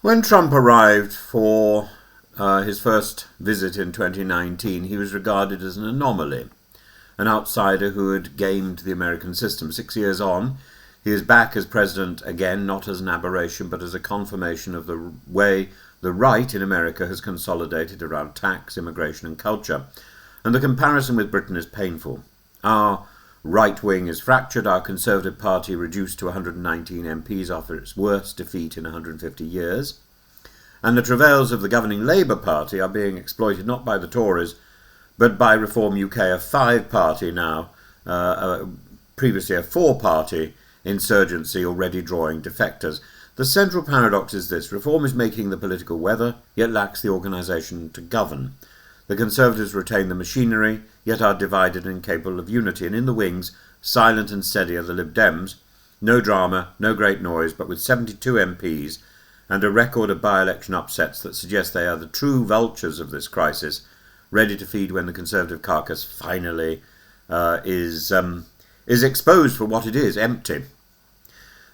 When Trump arrived for his first visit in 2019, he was regarded as an anomaly, an outsider who had gamed the American system. 6 years on, he is back as president again, not as an aberration, but as a confirmation of the way the right in America has consolidated around tax, immigration and culture. And the comparison with Britain is painful. Our right wing is fractured, our Conservative Party reduced to 119 MPs after its worst defeat in 150 years. And the travails of the governing Labour Party are being exploited not by the Tories, but by Reform UK, a five-party now, previously a four-party insurgency already drawing defectors. The central paradox is this: Reform is making the political weather, yet lacks the organisation to govern. The Conservatives retain the machinery, yet are divided and incapable of unity. And in the wings, silent and steady, are the Lib Dems. No drama, no great noise, but with 72 MPs and a record of by-election upsets that suggest they are the true vultures of this crisis, ready to feed when the Conservative carcass finally is exposed for what it is, empty.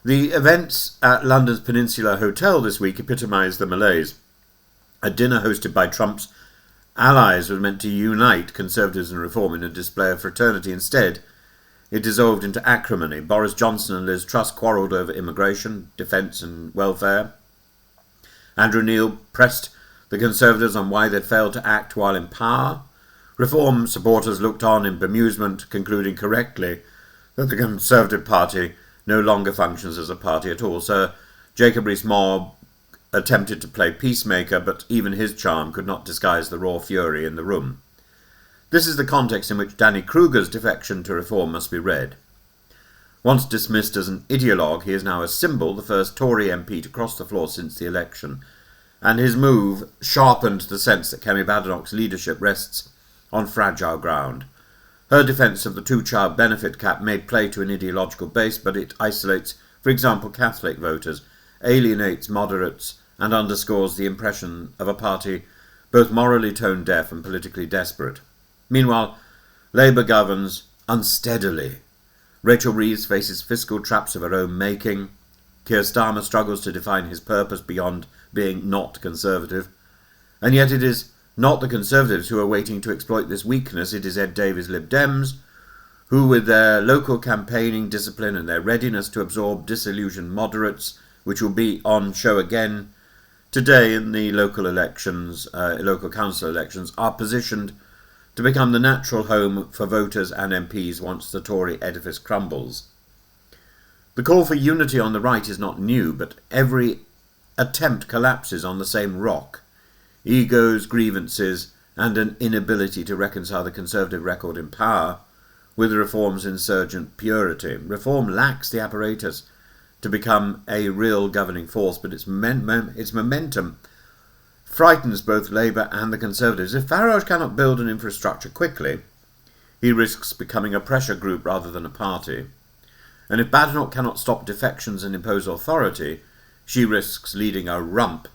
The events at London's Peninsula Hotel this week epitomised the malaise. A dinner hosted by Trump's allies was meant to unite Conservatives and Reform in a display of fraternity. Instead, it dissolved into acrimony. Boris Johnson and Liz Truss quarrelled over immigration, defence and welfare. Andrew Neil pressed the Conservatives on why they'd failed to act while in power. Reform supporters looked on in bemusement, concluding correctly that the Conservative Party no longer functions as a party at all. Sir Jacob Rees-Mogg attempted to play peacemaker, but even his charm could not disguise the raw fury in the room. This is the context in which Danny Kruger's defection to Reform must be read. Once dismissed as an ideologue, he is now a symbol, the first Tory MP to cross the floor since the election, and his move sharpened the sense that Kemi Badenoch's leadership rests on fragile ground. Her defence of the two-child benefit cap may play to an ideological base, but it isolates, for example, Catholic voters, alienates moderates, and underscores the impression of a party both morally tone-deaf and politically desperate. Meanwhile, Labour governs unsteadily. Rachel Reeves faces fiscal traps of her own making. Keir Starmer struggles to define his purpose beyond being not Conservative. And yet it is not the Conservatives who are waiting to exploit this weakness. It is Ed Davey's Lib Dems, who with their local campaigning discipline and their readiness to absorb disillusioned moderates, which will be on show again today in the local elections, local council elections, are positioned to become the natural home for voters and MPs once the Tory edifice crumbles. The call for unity on the right is not new, but every attempt collapses on the same rock: egos, grievances, and an inability to reconcile the Conservative record in power with Reform's insurgent purity. Reform lacks the apparatus to become a real governing force, but its momentum frightens both Labour and the Conservatives. If Farage cannot build an infrastructure quickly, he risks becoming a pressure group rather than a party. And if Badenoch cannot stop defections and impose authority, she risks leading a rump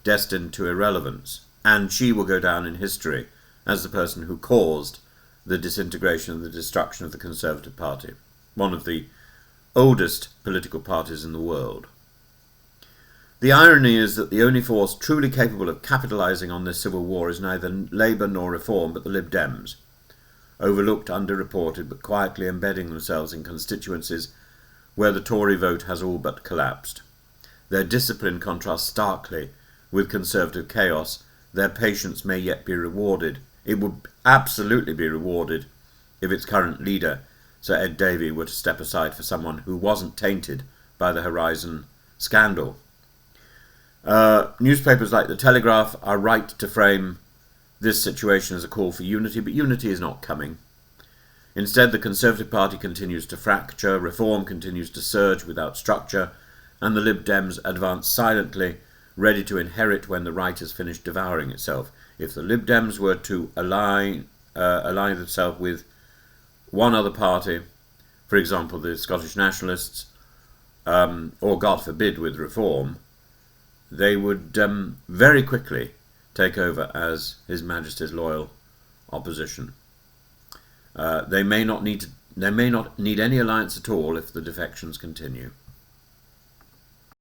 destined to irrelevance. And she will go down in history as the person who caused the disintegration and the destruction of the Conservative Party, one of the oldest political parties in the world. The irony is that the only force truly capable of capitalising on this civil war is neither Labour nor Reform, but the Lib Dems, overlooked, underreported, but quietly embedding themselves in constituencies where the Tory vote has all but collapsed. Their discipline contrasts starkly with Conservative chaos. Their patience may yet be rewarded. It would absolutely be rewarded if its current leader, Sir Ed Davey, were to step aside for someone who wasn't tainted by the Horizon scandal. Newspapers like The Telegraph are right to frame this situation as a call for unity, but unity is not coming. Instead, the Conservative Party continues to fracture, Reform continues to surge without structure, and the Lib Dems advance silently, ready to inherit when the right has finished devouring itself. If the Lib Dems were to align themselves with one other party, for example the Scottish Nationalists, or God forbid with Reform, they would very quickly take over as His Majesty's loyal opposition. They may not need any alliance at all if the defections continue.